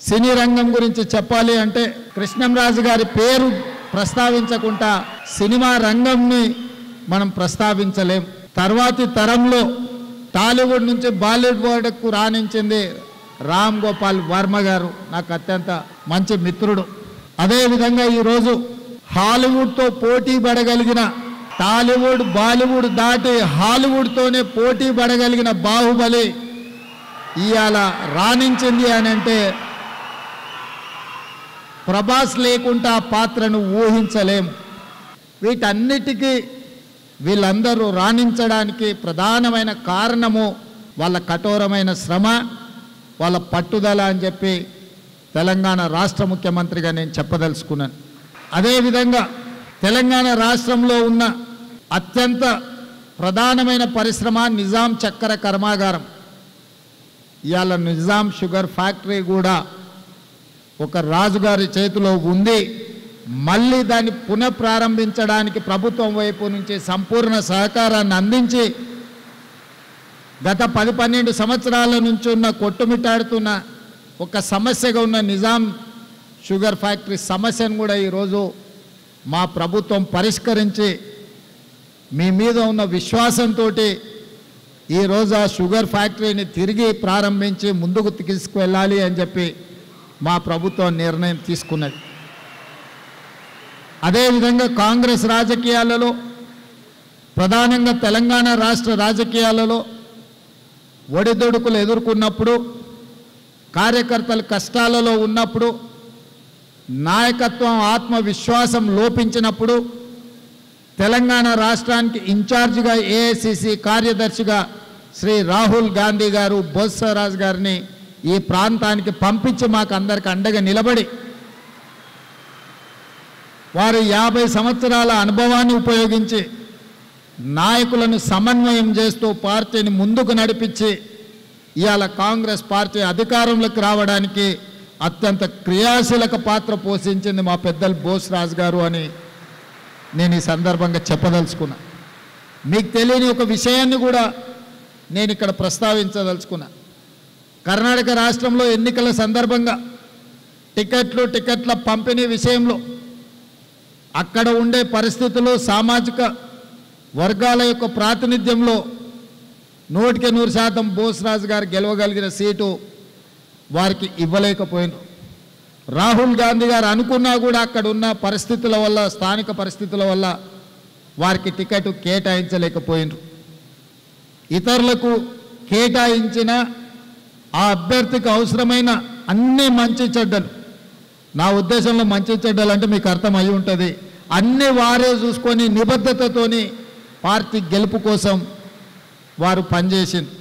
సినీ రంగం గురించి చెప్పాలి అంటే కృష్ణంరాజు గారి పేరు ప్రస్తావించకుండా సినిమా రంగంని మనం ప్రస్తావించలేం. తర్వాతి తరంలో టాలీవుడ్ నుంచి బాలీవుడ్కు రాణించింది రామ్ గోపాల్ వర్మ గారు, నాకు అత్యంత మంచి మిత్రుడు. అదేవిధంగా ఈరోజు హాలీవుడ్తో పోటీ పడగలిగిన, టాలీవుడ్ బాలీవుడ్ దాటి హాలీవుడ్తోనే పోటీ పడగలిగిన బాహుబలి ఇవాళ రాణించింది అని అంటే ప్రభాస్ లేకుండా ఆ పాత్రను ఊహించలేం. వీటన్నిటికీ వీళ్ళందరూ రాణించడానికి ప్రధానమైన కారణము వాళ్ళ కఠోరమైన శ్రమ, వాళ్ళ పట్టుదల అని చెప్పి తెలంగాణ రాష్ట్ర ముఖ్యమంత్రిగా నేను చెప్పదలుచుకున్నాను. అదేవిధంగా తెలంగాణ రాష్ట్రంలో ఉన్న అత్యంత ప్రధానమైన పరిశ్రమ నిజాం చక్కెర కర్మాగారం. ఇవాళ నిజాం షుగర్ ఫ్యాక్టరీ కూడా ఒక రాజుగారి చేతిలో ఉంది. మళ్ళీ దాన్ని పునఃప్రారంభించడానికి ప్రభుత్వం వైపు నుంచి సంపూర్ణ సహకారాన్ని అందించి గత 10-12 సంవత్సరాల నుంచి ఉన్న కొట్టుమిట్టాడుతున్న ఒక సమస్యగా ఉన్న నిజాం షుగర్ ఫ్యాక్టరీ సమస్యను కూడా ఈరోజు మా ప్రభుత్వం పరిష్కరించి మీ మీద ఉన్న విశ్వాసంతో ఈరోజు ఆ షుగర్ ఫ్యాక్టరీని తిరిగి ప్రారంభించి ముందుకు తీసుకువెళ్ళాలి అని చెప్పి మా ప్రభుత్వం నిర్ణయం తీసుకున్నది. అదేవిధంగా కాంగ్రెస్ రాజకీయాలలో, ప్రధానంగా తెలంగాణ రాష్ట్ర రాజకీయాలలో ఒడిదొడుకులు ఎదుర్కొన్నప్పుడు, కార్యకర్తలు కష్టాలలో ఉన్నప్పుడు, నాయకత్వం ఆత్మవిశ్వాసం లోపించినప్పుడు తెలంగాణ రాష్ట్రానికి ఇన్ఛార్జిగా ఏఐసిసి కార్యదర్శిగా శ్రీ రాహుల్ గాంధీ గారు బొత్సరాజు గారిని ఈ ప్రాంతానికి పంపించి మాకు అందరికి అండగా నిలబడి వారు 50 సంవత్సరాల అనుభవాన్ని ఉపయోగించి నాయకులను సమన్వయం చేస్తూ పార్టీని ముందుకు నడిపించి ఇవాళ కాంగ్రెస్ పార్టీ అధికారంలోకి రావడానికి అత్యంత క్రియాశీలక పాత్ర పోషించింది మా పెద్దలు బొత్సరాజు గారు అని నేను ఈ సందర్భంగా చెప్పదలుచుకున్నా. మీకు తెలియని ఒక విషయాన్ని కూడా నేను ఇక్కడ ప్రస్తావించదలుచుకున్నా. కర్ణాటక రాష్ట్రంలో ఎన్నికల సందర్భంగా టికెట్ల పంపిణీ విషయంలో అక్కడ ఉండే పరిస్థితులు, సామాజిక వర్గాల యొక్క ప్రాతినిధ్యంలో 100% బొత్సరాజు గారు గెలవగలిగిన సీటు వారికి ఇవ్వలేకపోయినారు. రాహుల్ గాంధీ గారు అనుకున్నా కూడా అక్కడ ఉన్న పరిస్థితుల వల్ల, స్థానిక పరిస్థితుల వల్ల వారికి టికెట్ కేటాయించలేకపోయినారు. ఇతరులకు కేటాయించిన ఆ అభ్యర్థికి అవసరమైన అన్ని మంచి చెడ్డలు, నా ఉద్దేశంలో మంచి చెడ్డలు అంటే మీకు అర్థం అయి ఉంటుంది, అన్నీ వారే చూసుకొని నిబద్ధతతోని పార్టీ గెలుపు కోసం వారు పనిచేసింది.